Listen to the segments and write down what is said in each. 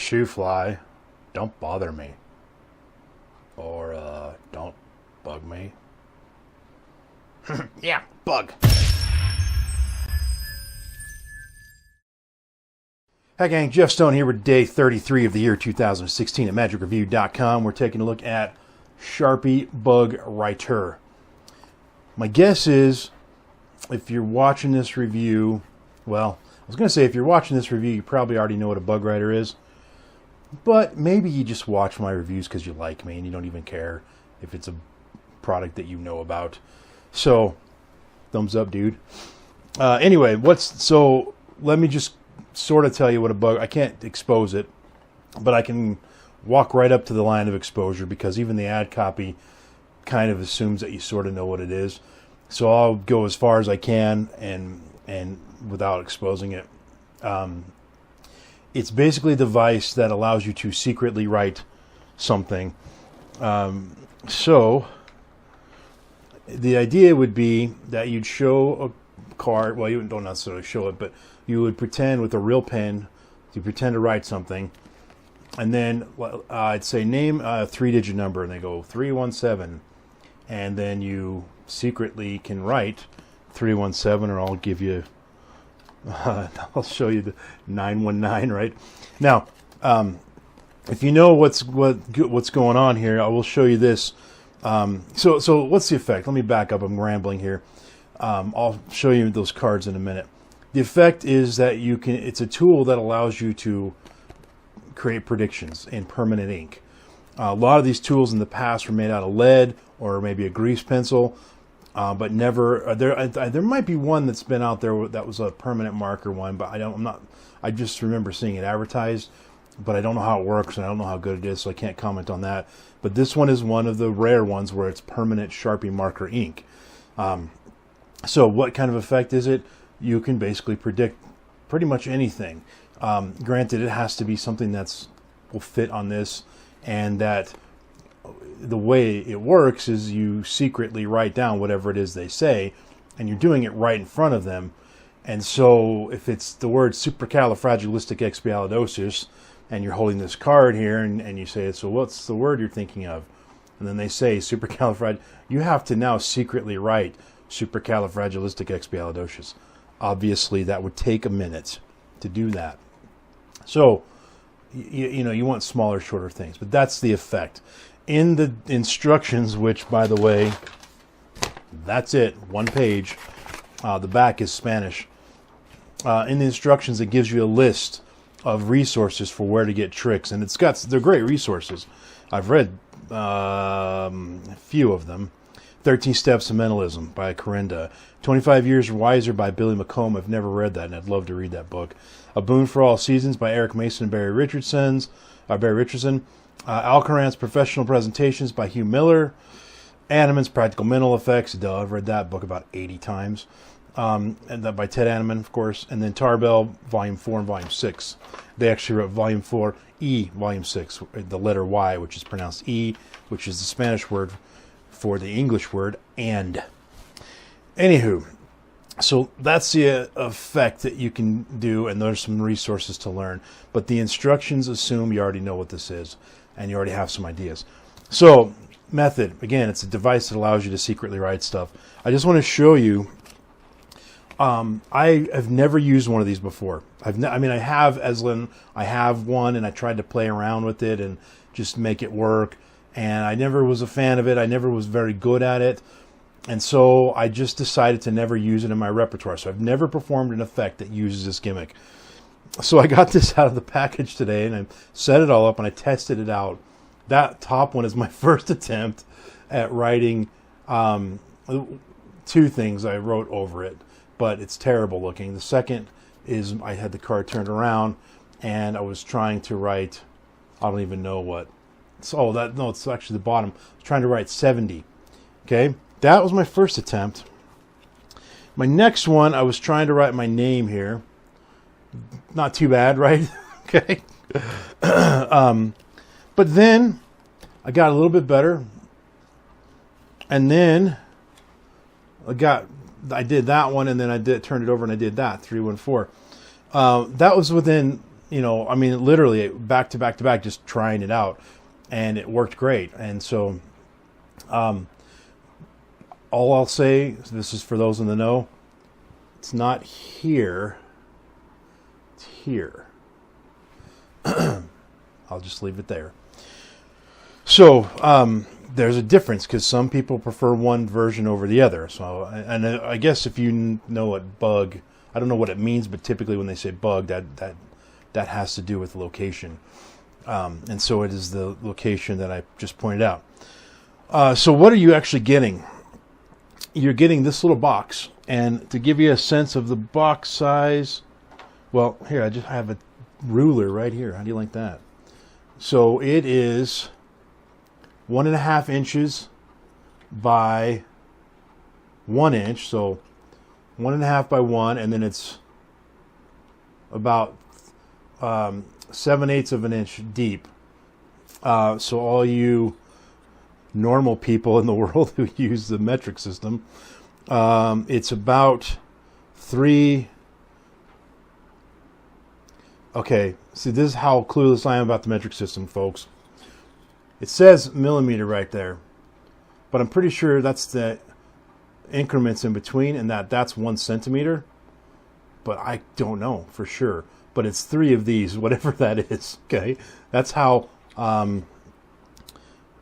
shoe fly, don't bother me. Or, don't bug me. Yeah, bug. Hi gang, Jeff Stone here with day 33 of the year 2016 at MagicReview.com. We're taking a look at Sharpie Bug Writer. My guess is, if you're watching this review, well, I was going to say if you're watching this review, you probably already know what a bug writer is. But maybe you just watch my reviews because you like me and you don't even care if it's a product that you know about. So, thumbs up, dude. Anyway, so let me just sort of tell you what a bug. I can't expose it, but I can walk right up to the line of exposure because even the ad copy kind of assumes that you sort of know what it is. So I'll go as far as I can and without exposing it. It's basically a device that allows you to secretly write something. So the idea would be that you'd show a card. Well, you don't necessarily show it, but you would pretend with a real pen, you pretend to write something, and then I'd say name a 3-digit number, and they go 317, and then you secretly can write 317, or I'll give you, I'll show you the 919 right now. If you know what's going on here, I will show you this. So what's the effect? Let me back up. I'm rambling here. I'll show you those cards in a minute. The effect is that you can. It's a tool that allows you to create predictions in permanent ink. A lot of these tools in the past were made out of lead or maybe a grease pencil, but never. There might be one that's been out there that was a permanent marker one, but I just remember seeing it advertised, but I don't know how it works and I don't know how good it is, so I can't comment on that. But this one is one of the rare ones where it's permanent Sharpie marker ink. So what kind of effect is it? You can basically predict pretty much anything. Granted, it has to be something will fit on this, and that the way it works is you secretly write down whatever it is they say, and you're doing it right in front of them. And so if it's the word supercalifragilisticexpialidocious, and you're holding this card here, and you say, so what's the word you're thinking of? And then they say supercalifrag. You have to now secretly write supercalifragilisticexpialidocious. Obviously, that would take a minute to do that. So, you want smaller, shorter things. But that's the effect. In the instructions, which, by the way, that's it, one page. The back is Spanish. In the instructions, it gives you a list of resources for where to get tricks. And they're great resources. I've read a few of them. 13 Steps to Mentalism by Corinda. 25 Years Wiser by Billy McComb. I've never read that, and I'd love to read that book. A Boon for All Seasons by Eric Mason and Barry Richardson. Alcoran's Professional Presentations by Hugh Miller. Animan's Practical Mental Effects. Duh, I've read that book about 80 times. And that by Ted Animan, of course. And then Tarbell, Volume 4 and Volume 6. They actually wrote Volume 4, E, Volume 6, the letter Y, which is pronounced E, which is the Spanish word for the English word and. Anywho, so that's the effect that you can do, and there's some resources to learn. But the instructions assume you already know what this is, and you already have some ideas. So, method, again, it's a device that allows you to secretly write stuff. I just want to show you, I have never used one of these before. I have Eslin, I have one, and I tried to play around with it and just make it work. And I never was a fan of it. I never was very good at it. And so I just decided to never use it in my repertoire. So I've never performed an effect that uses this gimmick. So I got this out of the package today, and I set it all up, and I tested it out. That top one is my first attempt at writing 2 things I wrote over it, but it's terrible looking. The second is I had the card turned around, and I was trying to write, I don't even know what. It's actually the bottom. I was trying to write 70. Okay, that was my first attempt. My next one, I was trying to write my name here. Not too bad, right? Okay. But then I got a little bit better. And then I did that one, and then turned it over and I did that, 314. That was within, I mean, literally back to back to back, just trying it out, and it worked great. And so, all I'll say, this is for those in the know, it's not here, it's here. I'll just leave it there. So, there's a difference because some people prefer one version over the other. So, and I guess if you know what bug, I don't know what it means, but typically when they say bug, that has to do with location. And so it is the location that I just pointed out. So what are you actually getting? You're getting this little box. And to give you a sense of the box size, well, here, I just have a ruler right here. How do you like that? So it is 1.5 inches by 1 inch. So 1.5 by 1, and then it's about 7/8 of an inch deep. So all you normal people in the world who use the metric system, it's about 3. Okay, see, this is how clueless I am about the metric system, folks. It says millimeter right there, but I'm pretty sure that's the increments in between, and that's 1 centimeter. But I don't know for sure. But it's 3 of these, whatever that is. Okay, that's how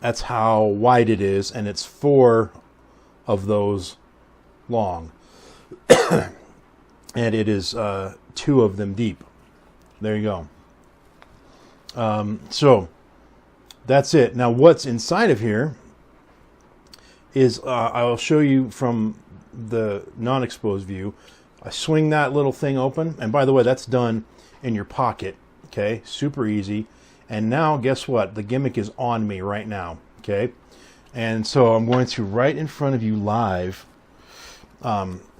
wide it is, and it's 4 of those long, and it is 2 of them deep. There you go. So that's it. Now what's inside of here is I'll show you from the non-exposed view. I swing that little thing open, and by the way, that's done in your pocket. Okay, super easy. And now guess what? The gimmick is on me right now. Okay, and so I'm going to right in front of you live.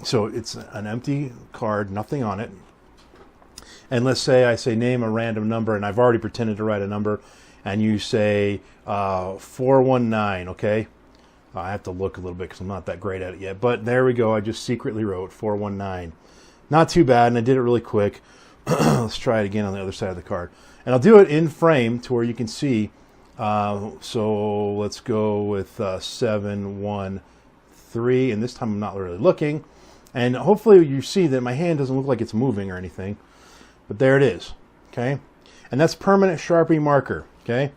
So it's an empty card, nothing on it. And let's say I say name a random number, and I've already pretended to write a number, and you say 419, okay? I have to look a little bit because I'm not that great at it yet. But there we go. I just secretly wrote 419. Not too bad, and I did it really quick. Let's try it again on the other side of the card. And I'll do it in frame to where you can see. So let's go with 713, and this time I'm not really looking. And hopefully you see that my hand doesn't look like it's moving or anything. But there it is, okay? And that's permanent Sharpie marker, okay?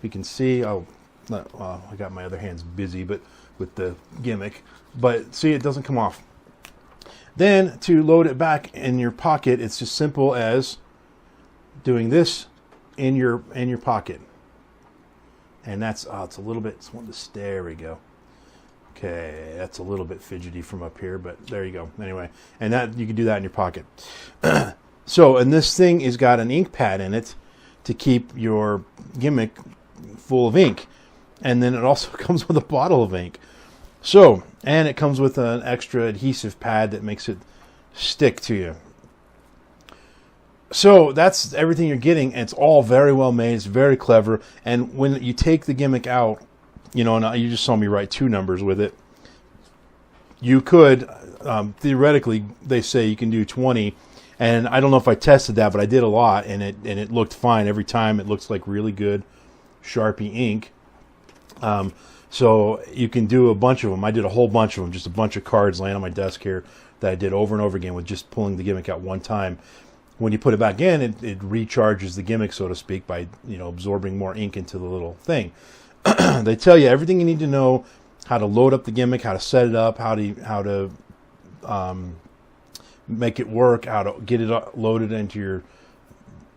You can see, I got my other hands busy but with the gimmick. But see, it doesn't come off. Then to load it back in your pocket, it's just simple as doing this in your pocket. And that's, it's a little bit, there we go. Okay, that's a little bit fidgety from up here, but there you go. Anyway, and that you can do that in your pocket. So, and this thing has got an ink pad in it to keep your gimmick full of ink. And then it also comes with a bottle of ink. So, and it comes with an extra adhesive pad that makes it stick to you. So that's everything you're getting. And it's all very well made. It's very clever. And when you take the gimmick out, and you just saw me write 2 numbers with it. You could, theoretically, they say you can do 20. And I don't know if I tested that, but I did a lot, and it looked fine every time. It looks like really good Sharpie ink. So you can do a bunch of them. I did a whole bunch of them, just a bunch of cards laying on my desk here that I did over and over again with just pulling the gimmick out one time. When you put it back in, it recharges the gimmick, so to speak, by absorbing more ink into the little thing. They tell you everything you need to know: how to load up the gimmick, how to set it up, how to make it work, how to get it loaded into your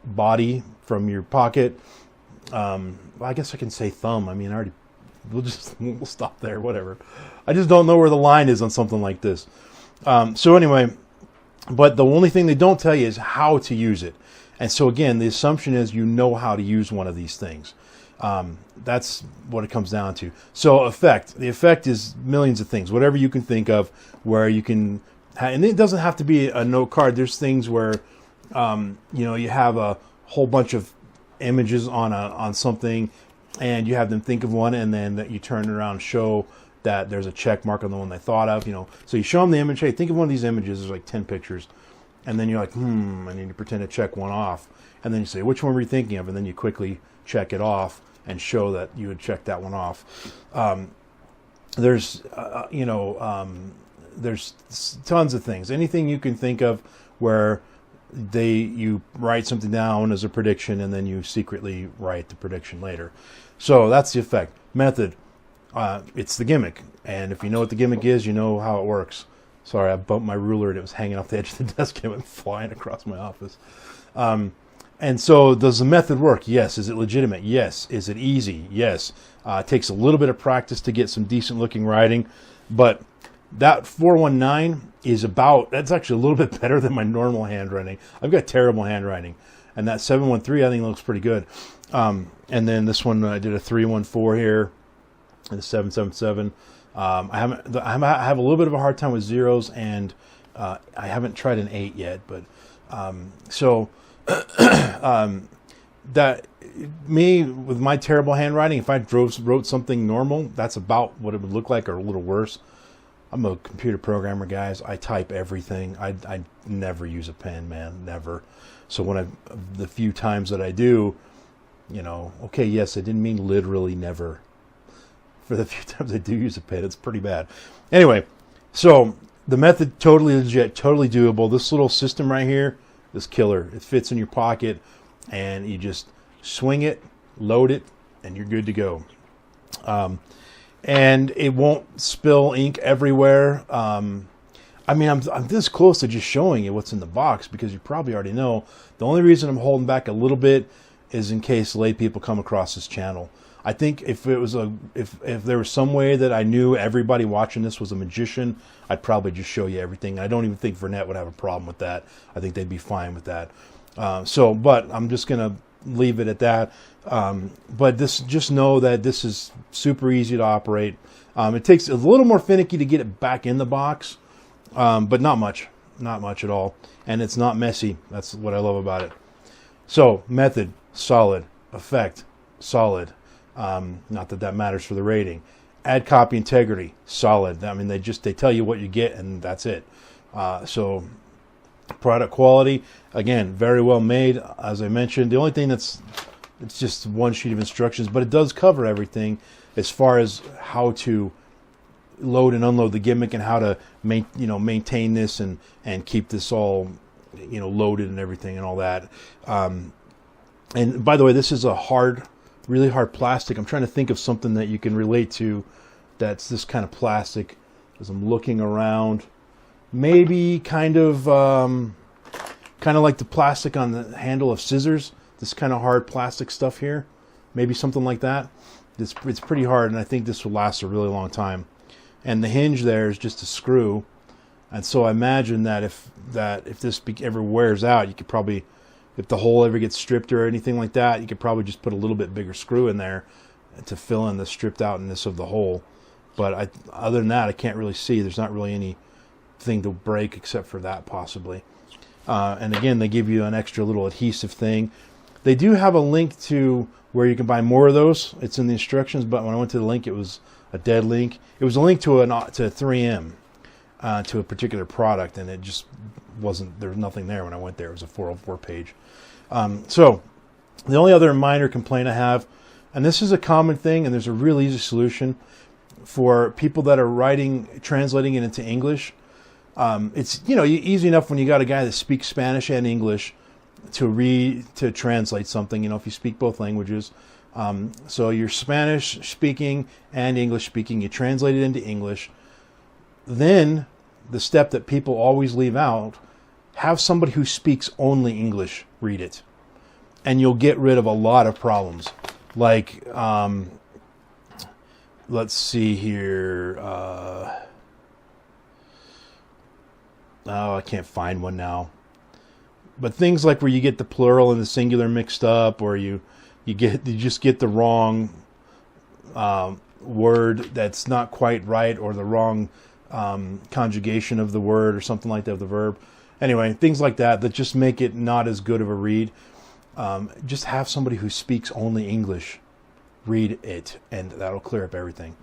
body from your pocket. Well, I guess I can say thumb. I mean, we'll stop there, whatever. I just don't know where the line is on something like this. So anyway, but the only thing they don't tell you is how to use it. And so again, the assumption is you know how to use one of these things. That's what it comes down to. So the effect is millions of things, whatever you can think of where you can, and it doesn't have to be a note card. There's things where, you have a whole bunch of images on something, and you have them think of one, and then that you turn it around and show that there's a check mark on the one they thought of. So you show them the image. Hey, think of one of these images. There's like 10 pictures, and then you're like, I need to pretend to check one off. And then you say, which one were you thinking of? And then you quickly check it off and show that you had checked that one off. There's tons of things. Anything you can think of where you write something down as a prediction and then you secretly write the prediction later. So that's the effect. Method, it's the gimmick. And if you know what the gimmick is, you know how it works. Sorry, I bumped my ruler and it was hanging off the edge of the desk and it went flying across my office. And so does the method work? Yes. Is it legitimate? Yes. Is it easy? Yes. It takes a little bit of practice to get some decent looking writing, but that 419 that's actually a little bit better than my normal handwriting. I've got terrible handwriting, and that 713 I think looks pretty good. And then this one I did a 314 here, and a 777. I have a little bit of a hard time with zeros, and I haven't tried an 8 yet, but that me with my terrible handwriting, if I wrote something normal, that's about what it would look like, or a little worse. I'm a computer programmer, guys. I type everything. I never use a pen, man, never. So the few times that I do, okay, yes, I didn't mean literally never. For the few times I do use a pen, it's pretty bad. Anyway, so the method, totally legit, totally doable. This little system right here is killer. It fits in your pocket, and you just swing it, load it, and you're good to go. And it won't spill ink everywhere. I'm this close to just showing you what's in the box because you probably already know. The only reason I'm holding back a little bit is in case lay people come across this channel. I think if there was some way that I knew everybody watching this was a magician, I'd probably just show you everything. I don't even think Vernet would have a problem with that. I think they'd be fine with that. But I'm just gonna leave it at that. But just know that this is super easy to operate. It takes a little more finicky to get it back in the box, but not much at all. And it's not messy. That's what I love about it. So method, solid. Effect, solid. Not that matters for the rating. Add copy integrity, solid. I mean, they tell you what you get and that's it. So product quality, again, very well made. As I mentioned, the only thing it's just one sheet of instructions, but it does cover everything as far as how to load and unload the gimmick and how to maintain this and keep this all loaded and everything and all that. And by the way, this is a really hard plastic. I'm trying to think of something that you can relate to that's this kind of plastic as I'm looking around. Maybe kind of like the plastic on the handle of scissors. This kind of hard plastic stuff here. Maybe something like that. It's pretty hard, and I think this will last a really long time. And the hinge there is just a screw. And so I imagine that if this ever wears out, you could probably, if the hole ever gets stripped or anything like that, you could probably just put a little bit bigger screw in there to fill in the stripped outness of the hole. But other than that, I can't really see. There's not really anything to break except for that possibly. And again, they give you an extra little adhesive thing. They do have a link to where you can buy more of those. It's in the instructions, but when I went to the link, it was a dead link. It was a link to 3M, to a particular product, and it just wasn't, there was nothing there when I went there. It was a 404 page. So the only other minor complaint I have, and this is a common thing, and there's a real easy solution for people that are translating it into English. It's easy enough when you got a guy that speaks Spanish and English to translate something. If you speak both languages, so you're Spanish speaking and English speaking, you translate it into English. Then the step that people always leave out: have somebody who speaks only English read it, and you'll get rid of a lot of problems. Like, let's see here. I can't find one now. But things like where you get the plural and the singular mixed up, or you just get the wrong word that's not quite right, or the wrong conjugation of the word or something like that, of the verb. Anyway, things like that just make it not as good of a read. Just have somebody who speaks only English read it, and that'll clear up everything.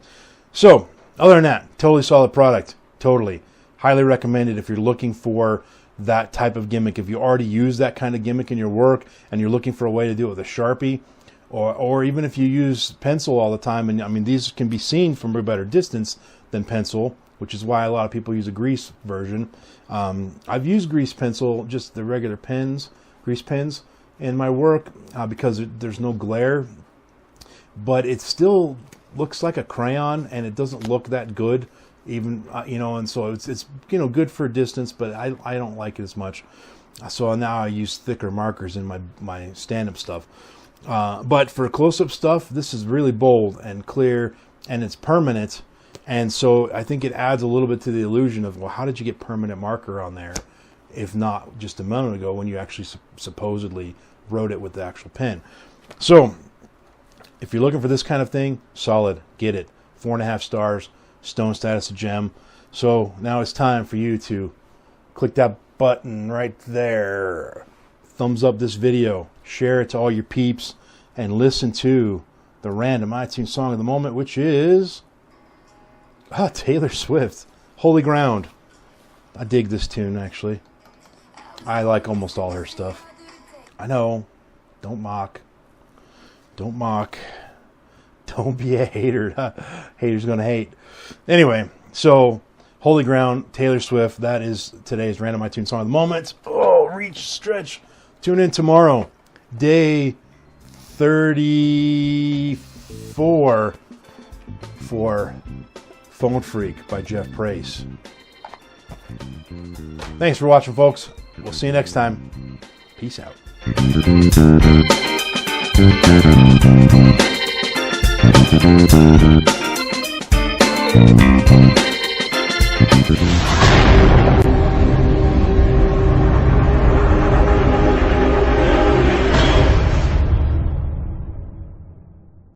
So, other than that, totally solid product. Totally. Highly recommended if you're looking for that type of gimmick. If you already use that kind of gimmick in your work and you're looking for a way to do it with a Sharpie, or even if you use pencil all the time, and I mean these can be seen from a better distance than pencil, which is why a lot of people use a grease version. I've used grease pencil, just the regular pens, grease pens, in my work because there's no glare, but it still looks like a crayon and it doesn't look that good, even and so it's good for distance, but I don't like it as much. So now I use thicker markers in my stand-up stuff. But for close-up stuff, this is really bold and clear, and it's permanent. And so I think it adds a little bit to the illusion of, well, how did you get permanent marker on there, if not just a moment ago when you actually supposedly wrote it with the actual pen? So if you're looking for this kind of thing, solid, get it. 4.5 stars, stone status, a gem. So now it's time for you to click that button right there. Thumbs up this video, share it to all your peeps, and listen to the random iTunes song of the moment, which is Taylor Swift, Holy Ground. I dig this tune, actually. I like almost all her stuff. I know. Don't mock. Don't mock. Don't be a hater. Haters gonna hate. Anyway, so Holy Ground, Taylor Swift. That is today's random iTunes song of the moment. Oh, reach, stretch. Tune in tomorrow, day 34, for Phone Freak by Jeff Price. Thanks for watching, folks. We'll see you next time. Peace out.